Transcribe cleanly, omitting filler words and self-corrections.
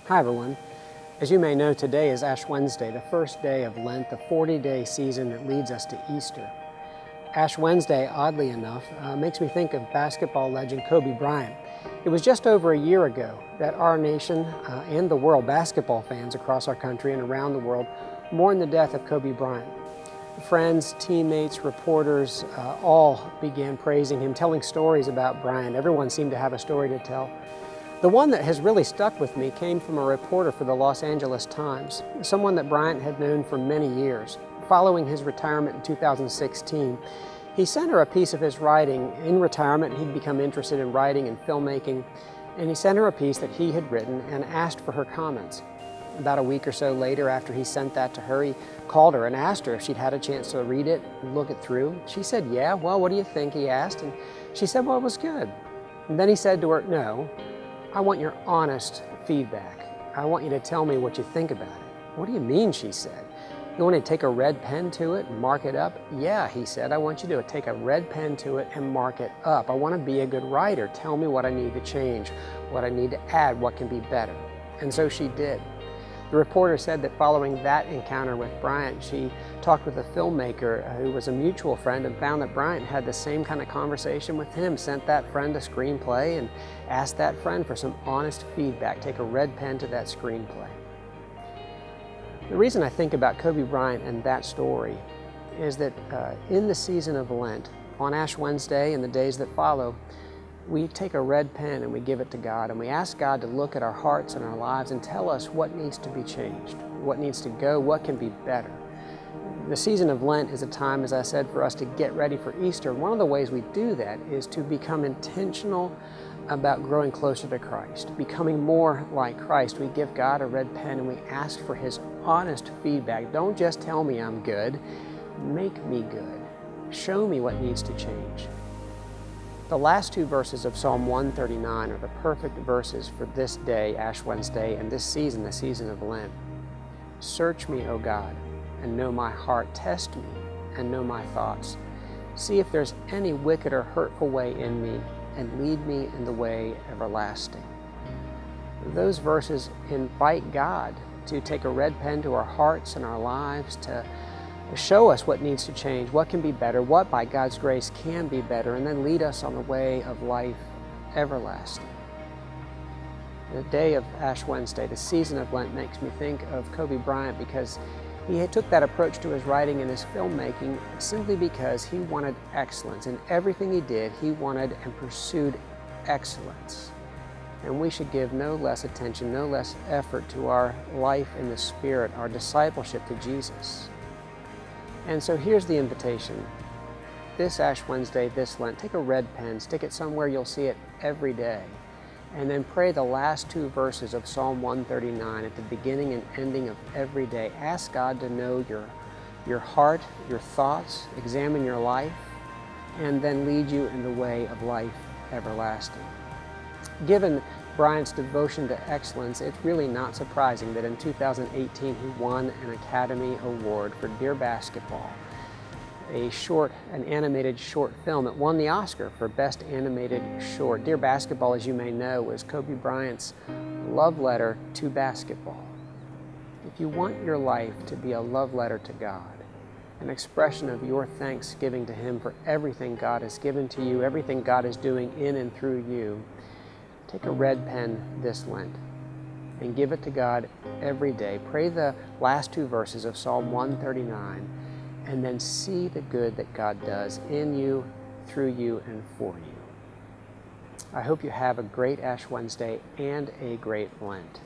Hi everyone. As you may know, today is Ash Wednesday, the first day of Lent, the 40-day season that leads us to Easter. Ash Wednesday, oddly enough, makes me think of basketball legend Kobe Bryant. It was just over a year ago that our nation and the world, basketball fans across our country and around the world, mourned the death of Kobe Bryant. Friends, teammates, reporters, all began praising him, telling stories about Bryant. Everyone seemed to have a story to tell. The one that has really stuck with me came from a reporter for the Los Angeles Times, someone that Bryant had known for many years. Following his retirement in 2016, he sent her a piece of his writing. In retirement, he'd become interested in writing and filmmaking, and he sent her a piece that he had written and asked for her comments. About a week or so later, after he sent that to her, he called her and asked her if she'd had a chance to read it and look it through. She said, "Yeah, well, what do you think?" he asked, and she said, "Well, it was good." And then he said to her, "No, I want your honest feedback. I want you to tell me what you think about it." "What do you mean?" she said. "You want to take a red pen to it and mark it up?" "Yeah," he said, "I want you to take a red pen to it and mark it up. I want to be a good writer. Tell me what I need to change, what I need to add, what can be better." And so she did. The reporter said that following that encounter with Bryant, she talked with a filmmaker who was a mutual friend and found that Bryant had the same kind of conversation with him, sent that friend a screenplay and asked that friend for some honest feedback, take a red pen to that screenplay. The reason I think about Kobe Bryant and that story is that in the season of Lent, on Ash Wednesday and the days that follow, we take a red pen and we give it to God and we ask God to look at our hearts and our lives and tell us what needs to be changed, what needs to go, what can be better. The season of Lent is a time, as I said, for us to get ready for Easter. One of the ways we do that is to become intentional about growing closer to Christ, becoming more like Christ. We give God a red pen and we ask for His honest feedback. Don't just tell me I'm good, make me good. Show me what needs to change. The last two verses of Psalm 139 are the perfect verses for this day, Ash Wednesday, and this season, the season of Lent. "Search me, O God, and know my heart. Test me and know my thoughts. See if there's any wicked or hurtful way in me, and lead me in the way everlasting." Those verses invite God to take a red pen to our hearts and our lives, to show us what needs to change, what can be better, what by God's grace can be better, and then lead us on the way of life everlasting. The day of Ash Wednesday, the season of Lent, makes me think of Kobe Bryant because he took that approach to his writing and his filmmaking simply because he wanted excellence. In everything he did, he wanted and pursued excellence. And we should give no less attention, no less effort to our life in the Spirit, our discipleship to Jesus. And so here's the invitation. This Ash Wednesday, this Lent, take a red pen, stick it somewhere you'll see it every day, and then pray the last two verses of Psalm 139 at the beginning and ending of every day. Ask God to know your heart, your thoughts, examine your life, and then lead you in the way of life everlasting. Given Bryant's devotion to excellence, it's really not surprising that in 2018 he won an Academy Award for Dear Basketball, an animated short film. It won the Oscar for Best Animated Short. Dear Basketball, as you may know, was Kobe Bryant's love letter to basketball. If you want your life to be a love letter to God, an expression of your thanksgiving to Him for everything God has given to you, everything God is doing in and through you, take a red pen this Lent and give it to God every day. Pray the last two verses of Psalm 139 and then see the good that God does in you, through you, and for you. I hope you have a great Ash Wednesday and a great Lent.